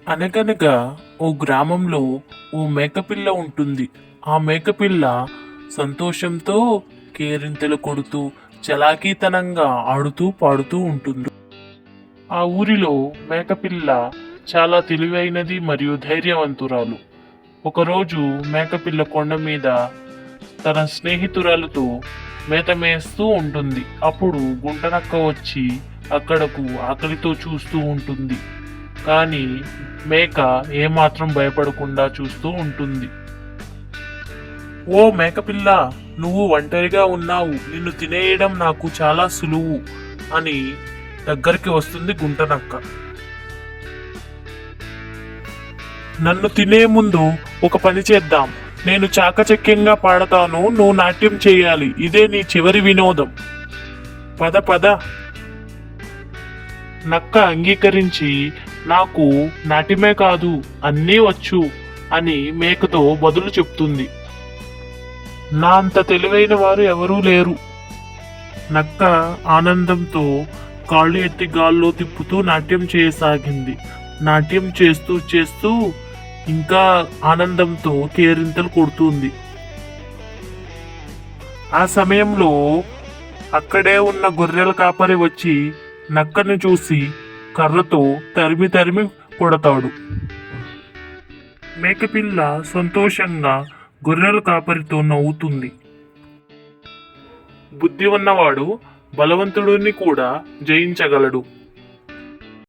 అనగనగా ఓ గ్రామంలో ఓ మేకపిల్ల ఉంటుంది. ఆ మేకపిల్ల సంతోషంతో కేరింతలు కొడుతూ చలాకీతనంగా ఆడుతూ పాడుతూ ఉంటుంది. ఆ ఊరిలో మేకపిల్ల చాలా తెలివైనది మరియు ధైర్యవంతురాలు. ఒకరోజు మేకపిల్ల కొండ మీద తన స్నేహితురాలతో మేత మేస్తూ ఉంటుంది. అప్పుడు గుంటనక్క వచ్చి అక్కడకు ఆకలితో చూస్తూ ఉంటుంది. కానీ మేక ఏమాత్రం భయపడకుండా చూస్తూ ఉంటుంది. ఓ మేకపిల్ల, నువ్వు ఒంటరిగా ఉన్నావు, నిన్ను తినేయడం నాకు చాలా సులువు అని దగ్గరికి వస్తుంది గుంటనక్క. నన్ను తినే ముందు ఒక పని చేద్దాం. నేను చాకచక్యంగా పాడతాను, నువ్వు నాట్యం చేయాలి. ఇదే నీ చివరి వినోదం. పద పద. నక్క అంగీకరించి నాకు నాట్యమే కాదు అన్నీ వచ్చు అని మేకతో బదులు చెప్తుంది. నా అంత తెలివైన వారు ఎవరూ లేరు. నక్క ఆనందంతో కాళ్ళు ఎత్తి గాల్లో తిప్పుతూ నాట్యం చేయసాగింది. నాట్యం చేస్తూ చేస్తూ ఇంకా ఆనందంతో కేరింతలు కొడుతుంది. ఆ సమయంలో అక్కడే ఉన్న గొర్రెల కాపరి వచ్చి నక్కను చూసి కర్రతో తరిమి తరిమి కొడతాడు. మేకపిల్ల సంతోషంగా గొర్రెల కాపరితో నవ్వుతుంది. బుద్ధి ఉన్నవాడు బలవంతుడిని కూడా జయించగలడు.